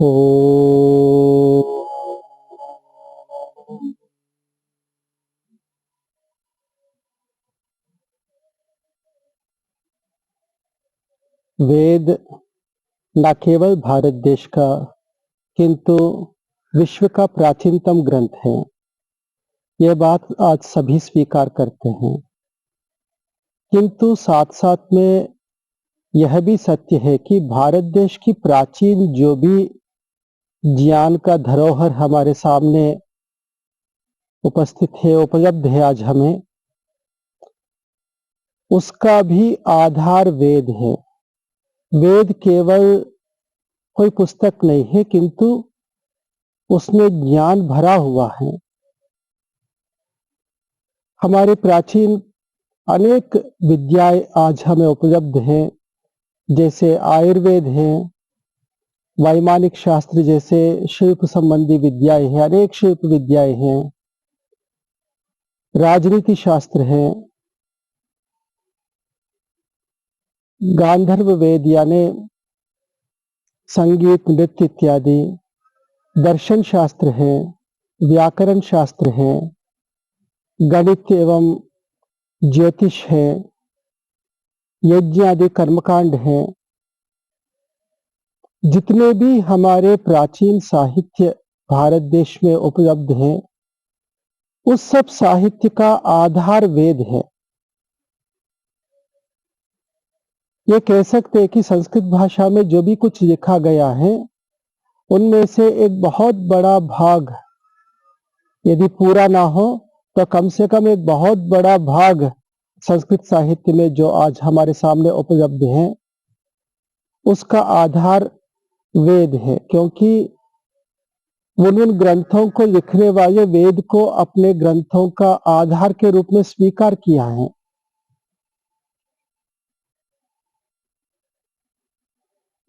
ओम। वेद न केवल भारत देश का किंतु विश्व का प्राचीनतम ग्रंथ है। यह बात आज सभी स्वीकार करते हैं, किंतु साथ-साथ में यह भी सत्य है कि भारत देश की प्राचीन जो भी ज्ञान का धरोहर हमारे सामने उपस्थित है, उपलब्ध है आज हमें, उसका भी आधार वेद है। वेद केवल कोई पुस्तक नहीं है, किंतु उसमें ज्ञान भरा हुआ है। हमारे प्राचीन अनेक विद्याएं आज हमें उपलब्ध हैं, जैसे आयुर्वेद है, वैमानिक शास्त्र जैसे शिल्प संबंधी विद्याएं हैं, अनेक शिल्प विद्याएं हैं, राजनीति शास्त्र है, गांधर्व वेद यानी संगीत, नृत्य इत्यादि, दर्शन शास्त्र है, व्याकरण शास्त्र है, गणित एवं ज्योतिष है, यज्ञ आदि कर्मकांड है। जितने भी हमारे प्राचीन साहित्य भारत देश में उपलब्ध हैं, उस सब साहित्य का आधार वेद है। ये कह सकते हैं कि संस्कृत भाषा में जो भी कुछ लिखा गया है, उनमें से एक बहुत बड़ा भाग, यदि पूरा ना हो तो कम से कम एक बहुत बड़ा भाग संस्कृत साहित्य में जो आज हमारे सामने उपलब्ध है, उसका आधार वेद है। क्योंकि उन ग्रंथों को लिखने वाले वेद को अपने ग्रंथों का आधार के रूप में स्वीकार किया है।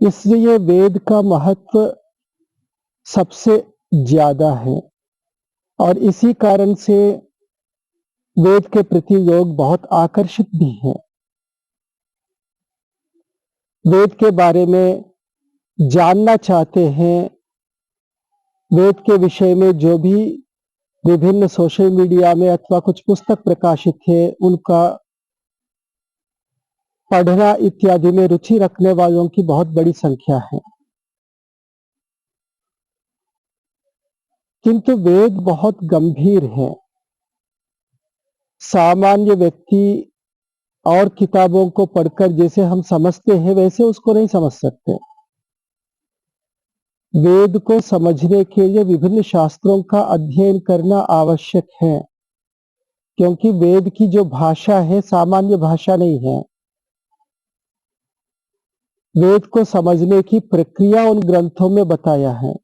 इसलिए वेद का महत्व सबसे ज्यादा है और इसी कारण से वेद के प्रति लोग बहुत आकर्षित भी हैं। वेद के बारे में जानना चाहते हैं, वेद के विषय में जो भी विभिन्न सोशल मीडिया में अथवा कुछ पुस्तक प्रकाशित है, उनका पढ़ना इत्यादि में रुचि रखने वालों की बहुत बड़ी संख्या है। किंतु वेद बहुत गंभीर है। सामान्य व्यक्ति और किताबों को पढ़कर जैसे हम समझते हैं, वैसे उसको नहीं समझ सकते। वेद को समझने के लिए विभिन्न शास्त्रों का अध्ययन करना आवश्यक है, क्योंकि वेद की जो भाषा है सामान्य भाषा नहीं है। वेद को समझने की प्रक्रिया उन ग्रंथों में बताया है।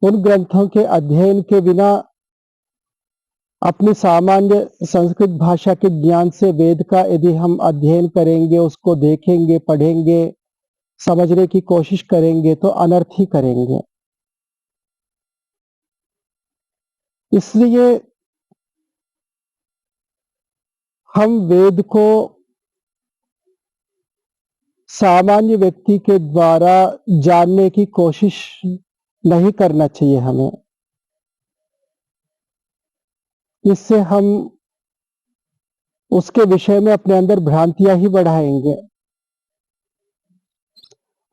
उन ग्रंथों के अध्ययन के बिना अपनी सामान्य संस्कृत भाषा के ज्ञान से वेद का यदि हम अध्ययन करेंगे, उसको देखेंगे, पढ़ेंगे, समझने की कोशिश करेंगे तो अनर्थ ही करेंगे। इसलिए हम वेद को सामान्य व्यक्ति के द्वारा जानने की कोशिश नहीं करना चाहिए हमें। इससे हम उसके विषय में अपने अंदर भ्रांतियां ही बढ़ाएंगे।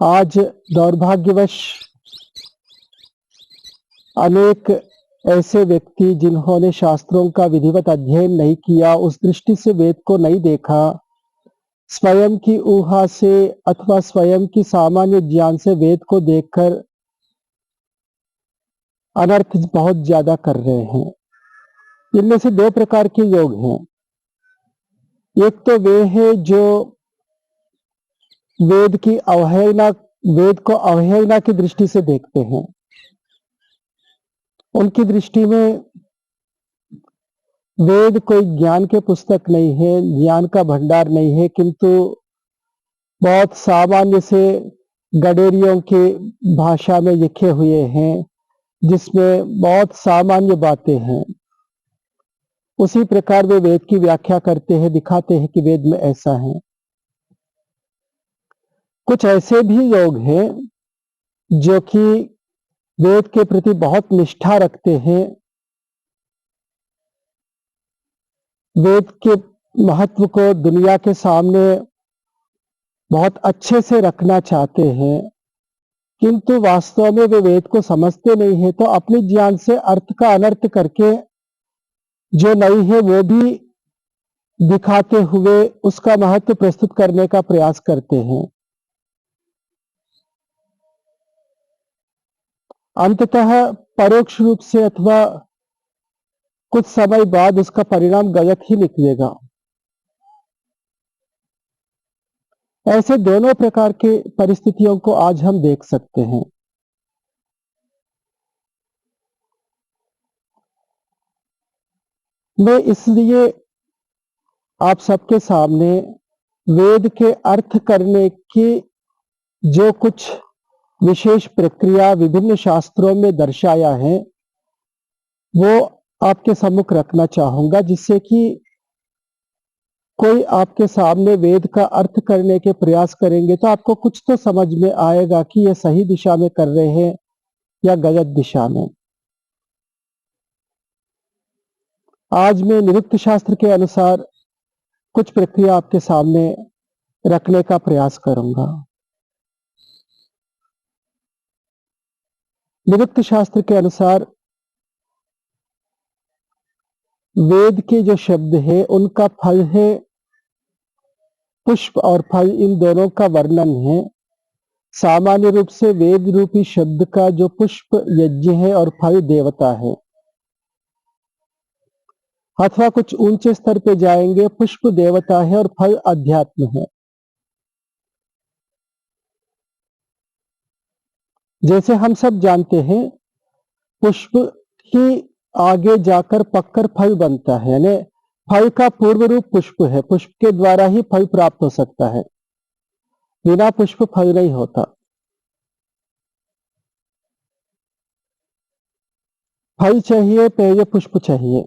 आज दौर्भाग्यवश अनेक ऐसे व्यक्ति जिन्होंने शास्त्रों का विधिवत अध्ययन नहीं किया, उस दृष्टि से वेद को नहीं देखा, स्वयं की ऊहा से अथवा स्वयं की सामान्य ज्ञान से वेद को देखकर अनर्थ बहुत ज्यादा कर रहे हैं। इनमें से दो प्रकार के लोग हैं। एक तो वे हैं जो वेद की अवहेलना, वेद को अवहेलना की दृष्टि से देखते हैं। उनकी दृष्टि में वेद कोई ज्ञान के पुस्तक नहीं है, ज्ञान का भंडार नहीं है, किंतु बहुत सामान्य से गडेरियों की भाषा में लिखे हुए हैं, जिसमें बहुत सामान्य बातें हैं। उसी प्रकार वे वेद की व्याख्या करते हैं, दिखाते हैं कि वेद में ऐसा है। कुछ ऐसे भी लोग हैं जो कि वेद के प्रति बहुत निष्ठा रखते हैं, वेद के महत्व को दुनिया के सामने बहुत अच्छे से रखना चाहते हैं, किंतु वास्तव में वे वेद को समझते नहीं है, तो अपने ज्ञान से अर्थ का अनर्थ करके जो नहीं है वो भी दिखाते हुए उसका महत्व प्रस्तुत करने का प्रयास करते हैं। अंततः परोक्ष रूप से अथवा कुछ समय बाद उसका परिणाम गलत ही निकलेगा। ऐसे दोनों प्रकार के परिस्थितियों को आज हम देख सकते हैं। मैं इसलिए आप सबके सामने वेद के अर्थ करने की जो कुछ विशेष प्रक्रिया विभिन्न शास्त्रों में दर्शाया है वो आपके सम्मुख रखना चाहूंगा, जिससे कि कोई आपके सामने वेद का अर्थ करने के प्रयास करेंगे तो आपको कुछ तो समझ में आएगा कि ये सही दिशा में कर रहे हैं या गलत दिशा में। आज मैं निरुक्त शास्त्र के अनुसार कुछ प्रक्रिया आपके सामने रखने का प्रयास करूंगा। निरुक्त शास्त्र के अनुसार वेद के जो शब्द है उनका फल है पुष्प, और फल इन दोनों का वर्णन है। सामान्य रूप से वेद रूपी शब्द का जो पुष्प यज्ञ है और फल देवता है, अथवा कुछ ऊंचे स्तर पे जाएंगे पुष्प देवता है और फल अध्यात्म है। जैसे हम सब जानते हैं पुष्प ही आगे जाकर पककर फल बनता है, यानी फल का पूर्व रूप पुष्प है, पुष्प के द्वारा ही फल प्राप्त हो सकता है, बिना पुष्प फल नहीं होता। फल चाहिए पहले पुष्प चाहिए।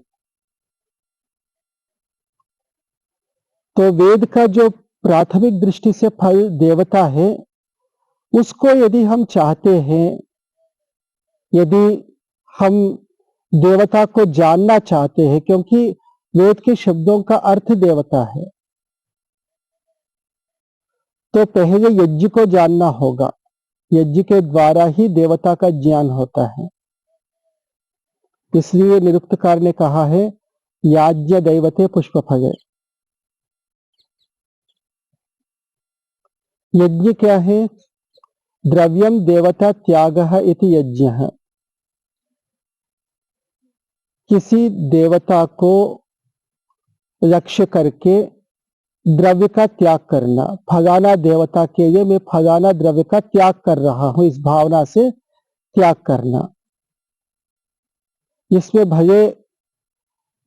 तो वेद का जो प्राथमिक दृष्टि से फल देवता है उसको यदि हम चाहते हैं, यदि हम देवता को जानना चाहते हैं, क्योंकि वेद के शब्दों का अर्थ देवता है, तो पहले यज्ञ को जानना होगा। यज्ञ के द्वारा ही देवता का ज्ञान होता है। इसलिए निरुक्तकार ने कहा है याज्ञ दैवते पुष्प फले। यज्ञ क्या है? द्रव्यम देवता त्यागः इति यज्ञः। किसी देवता को लक्ष्य करके द्रव्य का त्याग करना, फलाना देवता के लिए मैं फलाना द्रव्य का त्याग कर रहा हूं, इस भावना से त्याग करना। इसमें भले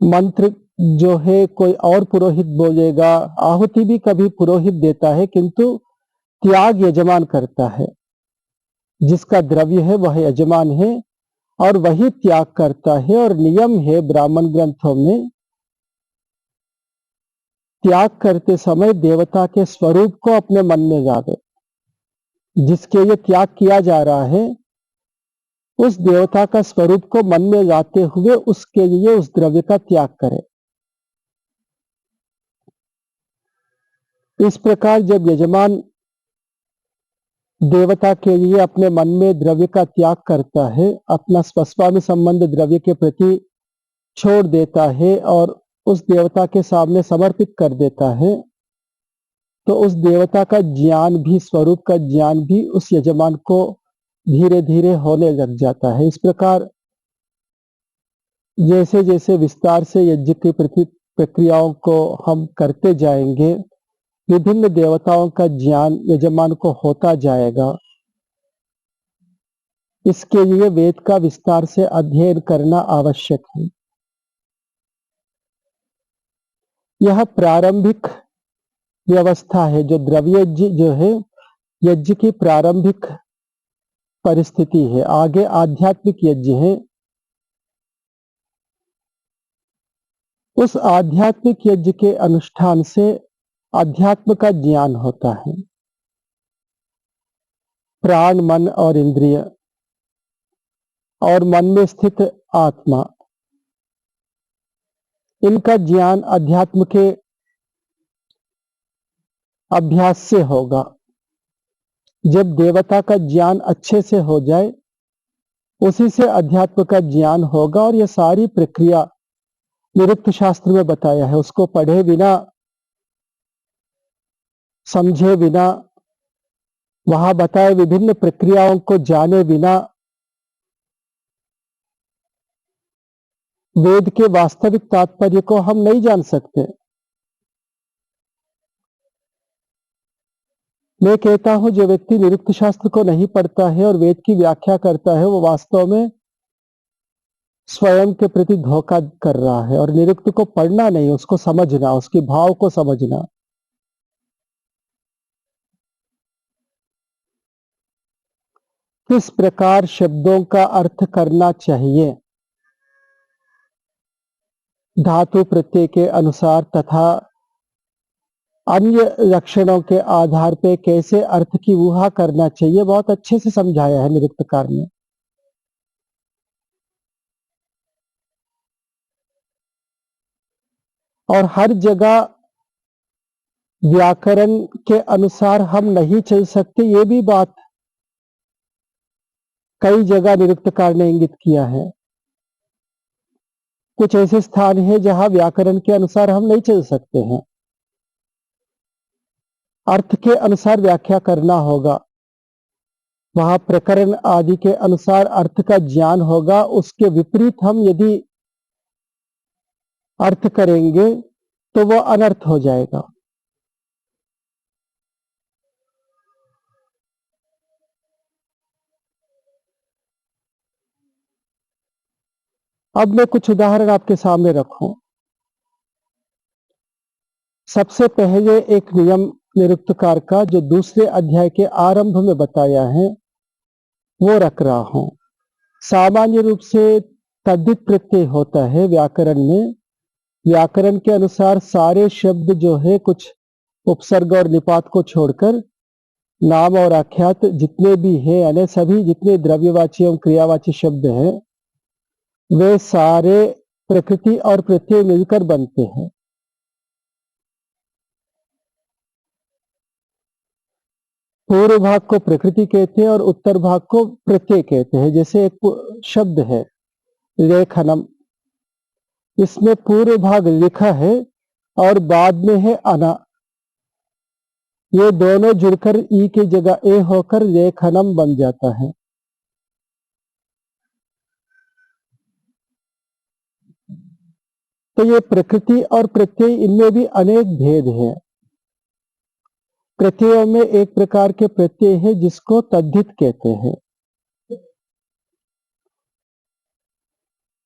मंत्र जो है कोई और पुरोहित बोलेगा, आहुति भी कभी पुरोहित देता है, किंतु त्याग यजमान करता है। जिसका द्रव्य है वह यजमान है और वही त्याग करता है। और नियम है ब्राह्मण ग्रंथों में, त्याग करते समय देवता के स्वरूप को अपने मन में लावे। जिसके लिए त्याग किया जा रहा है उस देवता का स्वरूप को मन में लाते हुए उसके लिए उस द्रव्य का त्याग करें। इस प्रकार जब यजमान देवता के लिए अपने मन में द्रव्य का त्याग करता है, अपना स्वस्वामी संबंध द्रव्य के प्रति छोड़ देता है और उस देवता के सामने समर्पित कर देता है, तो उस देवता का ज्ञान भी, स्वरूप का ज्ञान भी उस यजमान को धीरे धीरे होने लग जाता है। इस प्रकार जैसे जैसे विस्तार से यज्ञ की प्रक्रियाओं को हम करते जाएंगे, विभिन्न देवताओं का ज्ञान यजमान को होता जाएगा। इसके लिए वेद का विस्तार से अध्ययन करना आवश्यक है। यह प्रारंभिक व्यवस्था है, जो द्रव्य यज्ञ जो है यज्ञ की प्रारंभिक परिस्थिति है। आगे आध्यात्मिक यज्ञ है। उस आध्यात्मिक यज्ञ के अनुष्ठान से अध्यात्म का ज्ञान होता है। प्राण, मन और इंद्रिय और मन में स्थित आत्मा, इनका ज्ञान अध्यात्म के अभ्यास से होगा। जब देवता का ज्ञान अच्छे से हो जाए, उसी से अध्यात्म का ज्ञान होगा। और यह सारी प्रक्रिया निरुक्त शास्त्र में बताया है। उसको पढ़े बिना, समझे बिना, वहां बताए विभिन्न प्रक्रियाओं को जाने बिना वेद के वास्तविक तात्पर्य को हम नहीं जान सकते। मैं कहता हूं, जो व्यक्ति निरुक्त शास्त्र को नहीं पढ़ता है और वेद की व्याख्या करता है, वो वास्तव में स्वयं के प्रति धोखा कर रहा है। और निरुक्त को पढ़ना नहीं, उसको समझना, उसके भाव को समझना। किस प्रकार शब्दों का अर्थ करना चाहिए, धातु प्रत्यय के अनुसार तथा अन्य लक्षणों के आधार पे कैसे अर्थ की ऊहा करना चाहिए, बहुत अच्छे से समझाया है निरुक्तकार ने। और हर जगह व्याकरण के अनुसार हम नहीं चल सकते, ये भी बात कई जगह निरुक्तकार ने इंगित किया है। कुछ ऐसे स्थान हैं जहां व्याकरण के अनुसार हम नहीं चल सकते हैं, अर्थ के अनुसार व्याख्या करना होगा। वहां प्रकरण आदि के अनुसार अर्थ का ज्ञान होगा। उसके विपरीत हम यदि अर्थ करेंगे तो वह अनर्थ हो जाएगा। अब मैं कुछ उदाहरण आपके सामने रखूं। सबसे पहले एक नियम निरुक्तकार का, जो दूसरे अध्याय के आरंभ में बताया है, वो रख रहा हूं। सामान्य रूप से तद्धित प्रत्यय होता है व्याकरण में। व्याकरण के अनुसार सारे शब्द जो है, कुछ उपसर्ग और निपात को छोड़कर, नाम और आख्यात जितने भी हैं, यानी सभी जितने द्रव्यवाची एवं क्रियावाची शब्द हैं, वे सारे प्रकृति और प्रत्यय मिलकर बनते हैं। पूर्व भाग को प्रकृति कहते हैं और उत्तर भाग को प्रत्यय कहते हैं। जैसे एक शब्द है लेखनम, इसमें पूर्व भाग लिखा है और बाद में है अना। ये दोनों जुड़कर ई की जगह ए होकर लेखनम बन जाता है। तो ये प्रकृति और प्रत्यय, इनमें भी अनेक भेद हैं। प्रत्ययों में एक प्रकार के प्रत्यय है जिसको तद्धित कहते हैं,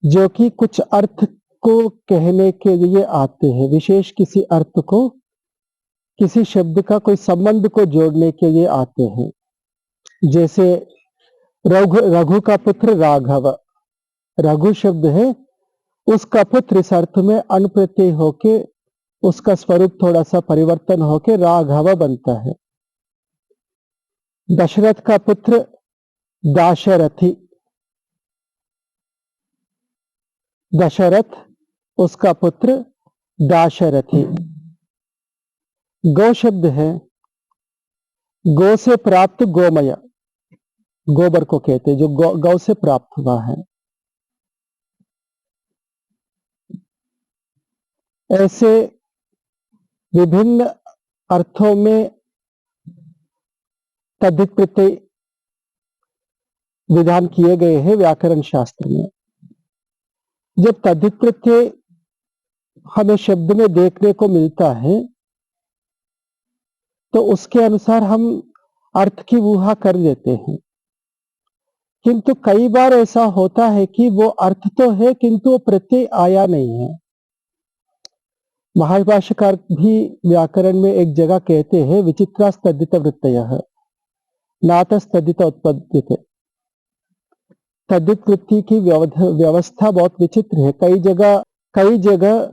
जो कि कुछ अर्थ को कहने के लिए आते हैं, विशेष किसी अर्थ को, किसी शब्द का कोई संबंध को जोड़ने के लिए आते हैं। जैसे रघु का पुत्र राघव, रघु शब्द है, उसका पुत्र इस अर्थ में अन प्रत्यय होके उसका स्वरूप थोड़ा सा परिवर्तन होके राघव बनता है। दशरथ का पुत्र दाशरथी, दशरथ उसका पुत्र दाशरथी। गो शब्द है, गो से प्राप्त गोमय, गोबर को कहते हैं, जो गौ से प्राप्त हुआ है। ऐसे विभिन्न अर्थों में तद्धित प्रत्यय विधान किए गए हैं व्याकरण शास्त्र में। जब तद्धित प्रत्यय हमें शब्द में देखने को मिलता है, तो उसके अनुसार हम अर्थ की ऊहा कर लेते हैं। किंतु कई बार ऐसा होता है कि वो अर्थ तो है किंतु वो प्रत्यय आया नहीं है। महाभाष्यकार भी व्याकरण में एक जगह कहते हैं, विचित्रास्तद्धित वृत्तयः नातस्तद्धित उत्पद्यते। तद्धित वृत्ति की व्यवस्था बहुत विचित्र है। कई जगह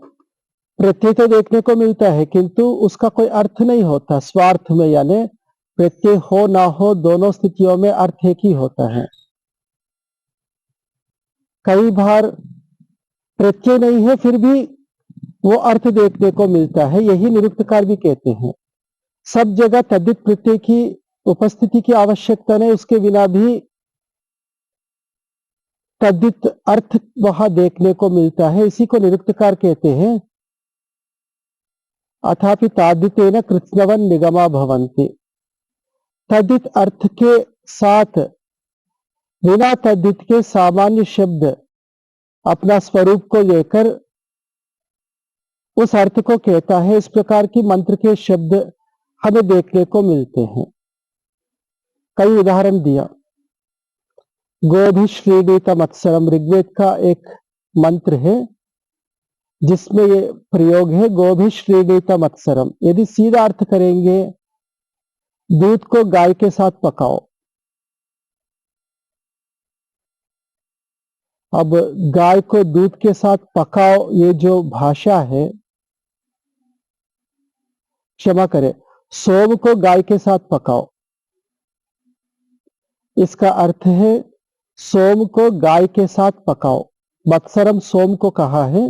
प्रत्यय तो देखने को मिलता है किंतु उसका कोई अर्थ नहीं होता, स्वार्थ में, यानी प्रत्यय हो ना हो, दोनों स्थितियों में अर्थ एक ही होता है। कई बार प्रत्यय नहीं है फिर भी वो अर्थ देखने को मिलता है, यही निरुक्तकार भी कहते हैं। सब जगह तद्धित प्रत्यय की उपस्थिति की आवश्यकता नहीं, उसके बिना भी तद्धित अर्थ वहां देखने को मिलता है। इसी को निरुक्तकार कहते हैं अथापि ताद्धितेन कृत्स्नवन् निगमा भवन्ति। तद्धित अर्थ के साथ बिना तद्धित के सामान्य शब्द अपना स्वरूप को लेकर उस अर्थ को कहता है। इस प्रकार की मंत्र के शब्द हमें देखने को मिलते हैं। कई उदाहरण दिया। गोभिश्रीणीतमत्सरम ऋग्वेद का एक मंत्र है जिसमें ये प्रयोग है गोभिश्रीणीतमत्सरम। यदि सीधा अर्थ करेंगे दूध को गाय के साथ पकाओ। अब गाय को दूध के साथ पकाओ, ये जो भाषा है, क्षमा करें, सोम को गाय के साथ पकाओ, इसका अर्थ है सोम को गाय के साथ पकाओ। मत्सरम सोम को कहा है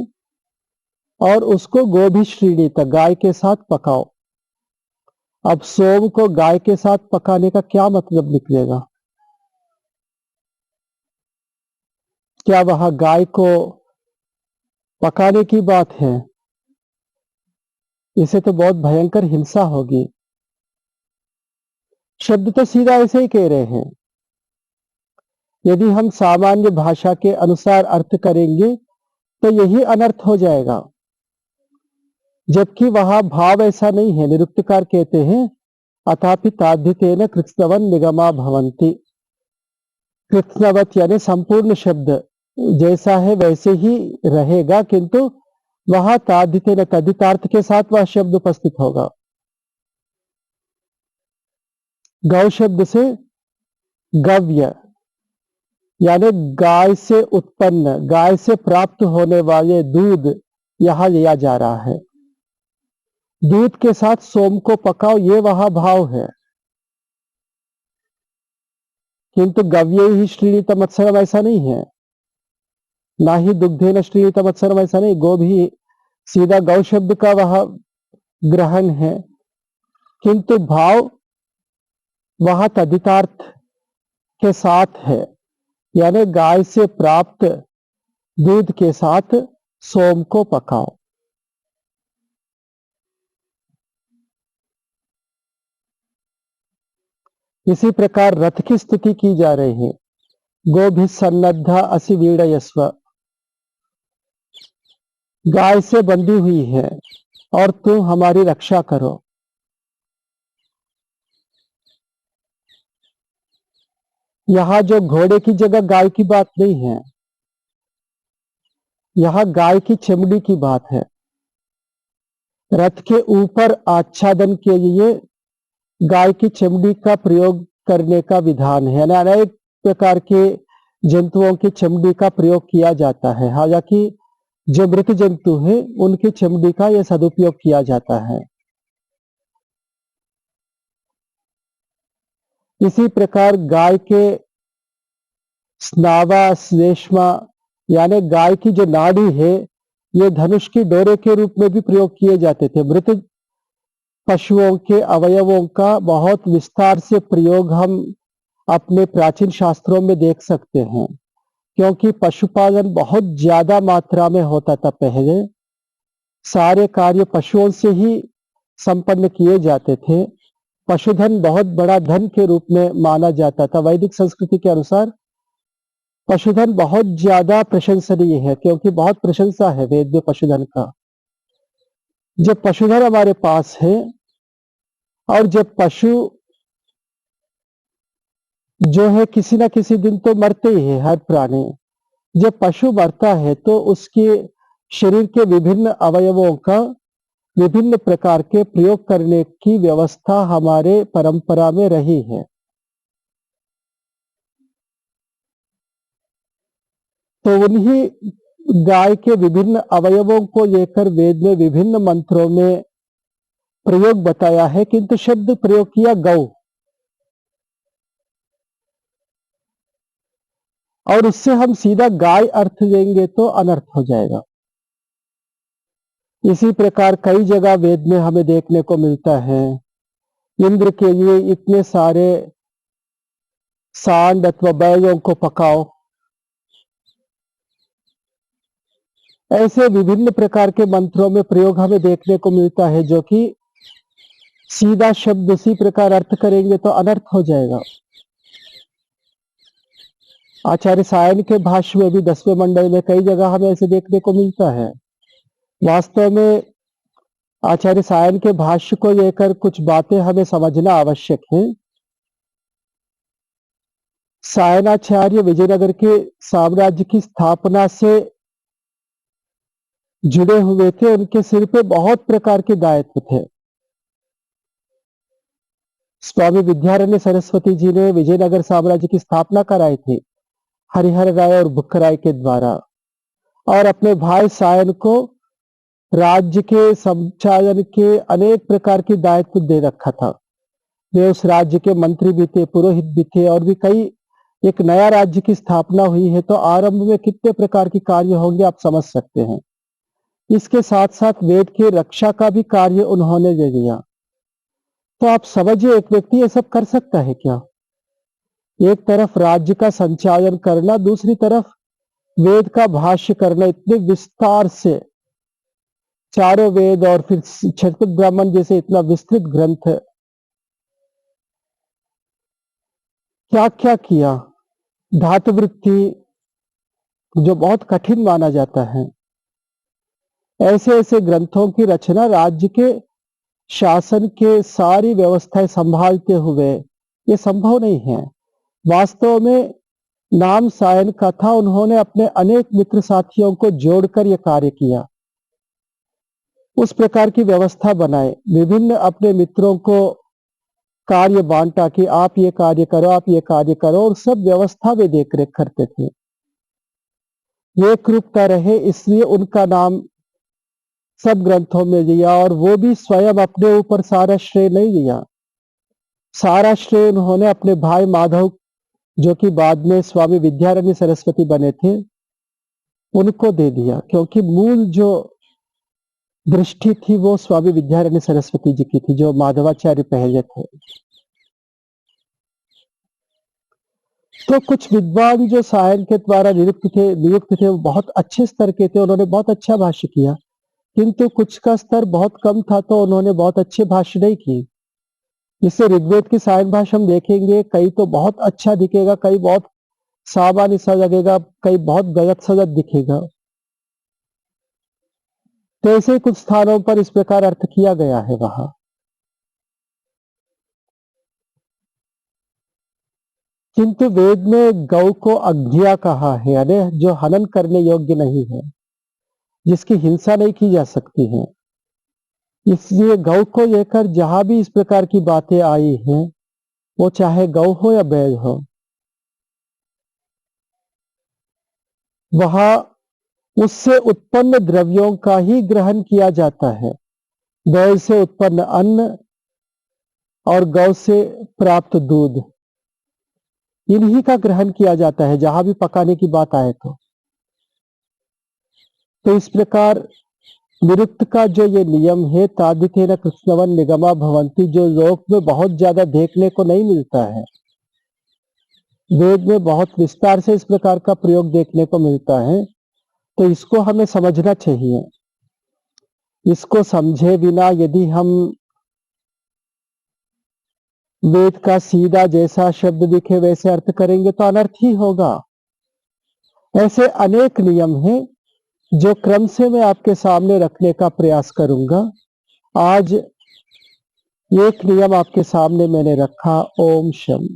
और उसको गोभिश्रीणीत गाय के साथ पकाओ। अब सोम को गाय के साथ पकाने का क्या मतलब निकलेगा? क्या वहां गाय को पकाने की बात है? इसे तो बहुत भयंकर हिंसा होगी। शब्द तो सीधा ऐसे ही कह रहे हैं। यदि हम सामान्य भाषा के अनुसार अर्थ करेंगे तो यही अनर्थ हो जाएगा, जबकि वहां भाव ऐसा नहीं है। निरुक्तकार कहते हैं अथापि ताद्धितेन कृत्स्नवन् निगमा भवन्ति। कृत्स्नवत् यानी संपूर्ण शब्द जैसा है वैसे ही रहेगा, किंतु वहां ताद्धितेन तद्धितार्थ के साथ वह शब्द उपस्थित होगा। गौ शब्द से गव्य यानी गाय से उत्पन्न, गाय से प्राप्त होने वाले दूध यहां लिया जा रहा है। दूध के साथ सोम को पकाओ, ये वहां भाव है, किंतु गव्ये ही श्रीणीतमत्सरम ऐसा नहीं है, ना ही दुग्धेन श्रीणीतमत्सरम ऐसा नहीं। गो भी सीधा गौ शब्द का वह ग्रहण है, किंतु भाव वहां तद्धितार्थ के साथ है, यानी गाय से प्राप्त दूध के साथ सोम को पकाओ। इसी प्रकार रथ की स्तुति की जा रही है। गोभी सन्नद्धा असि वीडयस्व, गाय से बंधी हुई है और तुम हमारी रक्षा करो। यहां जो घोड़े की जगह गाय की बात नहीं है, यहां गाय की चमड़ी की बात है। रथ के ऊपर आच्छादन के लिए गाय की चमड़ी का प्रयोग करने का विधान है। अनेक प्रकार के जंतुओं की चमड़ी का प्रयोग किया जाता है। हालांकि जो मृत जंतु है उनकी चमड़ी का यह सदुपयोग किया जाता है। इसी प्रकार गाय के स्नावा श्लेष्मा यानी गाय की जो नाड़ी है, ये धनुष की डोरे के रूप में भी प्रयोग किए जाते थे। मृत पशुओं के अवयवों का बहुत विस्तार से प्रयोग हम अपने प्राचीन शास्त्रों में देख सकते हैं, क्योंकि पशुपालन बहुत ज्यादा मात्रा में होता था। पहले सारे कार्य पशुओं से ही संपन्न किए जाते थे। पशुधन बहुत बड़ा धन के रूप में माना जाता था। वैदिक संस्कृति के अनुसार पशुधन बहुत ज्यादा प्रशंसनीय है, क्योंकि बहुत प्रशंसा है वेद में पशुधन का। जब पशुधन हमारे पास है और जब पशु जो है किसी ना किसी दिन तो मरते ही है हर प्राणी, जब पशु मरता है तो उसके शरीर के विभिन्न अवयवों का विभिन्न प्रकार के प्रयोग करने की व्यवस्था हमारे परंपरा में रही है। तो उन्हीं गाय के विभिन्न अवयवों को लेकर वेद में विभिन्न मंत्रों में प्रयोग बताया है, किंतु शब्द प्रयोग किया गौ। और उससे हम सीधा गाय अर्थ देंगे तो अनर्थ हो जाएगा। इसी प्रकार कई जगह वेद में हमें देखने को मिलता है, इंद्र के लिए इतने सारे सांड अथवा बैलों को पकाओ। ऐसे विभिन्न प्रकार के मंत्रों में प्रयोग हमें देखने को मिलता है, जो कि सीधा शब्द उसी प्रकार अर्थ करेंगे तो अनर्थ हो जाएगा। आचार्य सायन के भाष्य में भी 10वें मंडल में कई जगह हमें ऐसे देखने को मिलता है। वास्तव में आचार्य सायन के भाष्य को लेकर कुछ बातें हमें समझना आवश्यक है। सायनाचार्य विजयनगर के साम्राज्य की स्थापना से जुड़े हुए थे, उनके सिर पे बहुत प्रकार के दायित्व थे। स्वामी विद्यारण्य सरस्वती जी ने विजयनगर साम्राज्य की स्थापना कराई थी हरिहर राय और बुक्क राय के द्वारा, और अपने भाई सायन को राज्य के संचालन के अनेक प्रकार के दायित्व दे रखा था। वे उस राज्य के मंत्री भी थे, पुरोहित भी थे, और भी कई एक नया राज्य की स्थापना हुई है तो आरंभ में कितने प्रकार के कार्य होंगे आप समझ सकते हैं। इसके साथ साथ वेद की रक्षा का भी कार्य उन्होंने ले लिया। तो आप समझिए, एक व्यक्ति ये सब कर सकता है क्या? एक तरफ राज्य का संचालन करना, दूसरी तरफ वेद का भाष्य करना, इतने विस्तार से चारों वेद और फिर क्षत्रिय ब्राह्मण जैसे इतना विस्तृत ग्रंथ, क्या क्या किया। धातुवृत्ति जो बहुत कठिन माना जाता है, ऐसे ऐसे ग्रंथों की रचना राज्य के शासन के सारी व्यवस्थाएं संभालते हुए, ये संभव नहीं है। वास्तव में नाम सायन का था, उन्होंने अपने अनेक मित्र साथियों को जोड़कर यह कार्य किया, उस प्रकार की व्यवस्था बनाए, विभिन्न अपने मित्रों को कार्य बांटा कि आप ये कार्य करो, आप ये कार्य करो, और सब व्यवस्था वे देख रेख करते थे। एक रूपता रहे, इसलिए उनका नाम सब ग्रंथों में लिया, और वो भी स्वयं अपने ऊपर सारा श्रेय नहीं लिया। सारा श्रेय उन्होंने अपने भाई माधव, जो कि बाद में स्वामी विद्यारण्य सरस्वती बने थे, उनको दे दिया, क्योंकि मूल जो दृष्टि थी वो स्वामी विद्यारण्य सरस्वती जी की थी, जो माधवाचार्य पहले थे। तो कुछ विद्वान जो सायन के द्वारा नियुक्त थे वो बहुत अच्छे स्तर के थे, उन्होंने बहुत अच्छा भाष्य किया, किंतु कुछ का स्तर बहुत कम था तो उन्होंने बहुत अच्छे भाष्य नहीं किए। जिससे ऋग्वेद की सायन भाष्य हम देखेंगे, कई तो बहुत अच्छा दिखेगा, कई बहुत सामान्य सा लगेगा, कई बहुत गलत सजत दिखेगा। तो ऐसे कुछ स्थानों पर इस प्रकार अर्थ किया गया है वहां। किंतु वेद में गौ को अज्ञा कहा है, यानी जो हनन करने योग्य नहीं है, जिसकी हिंसा नहीं की जा सकती है। इसलिए गौ को लेकर जहां भी इस प्रकार की बातें आई हैं, वो चाहे गौ हो या बैल हो, वहां उससे उत्पन्न द्रव्यों का ही ग्रहण किया जाता है। बैल से उत्पन्न अन्न और गौ से प्राप्त दूध, इन्हीं का ग्रहण किया जाता है जहां भी पकाने की बात आए तो इस प्रकार निरुक्त का जो ये नियम है, तादितेन कृष्णवन निगमा भवंती, जो लोक में बहुत ज्यादा देखने को नहीं मिलता है, वेद में बहुत विस्तार से इस प्रकार का प्रयोग देखने को मिलता है, तो इसको हमें समझना चाहिए। इसको समझे बिना यदि हम वेद का सीधा जैसा शब्द दिखे वैसे अर्थ करेंगे तो अनर्थ ही होगा। ऐसे अनेक नियम हैं जो क्रम से मैं आपके सामने रखने का प्रयास करूंगा। आज एक नियम आपके सामने मैंने रखा। ओम शम।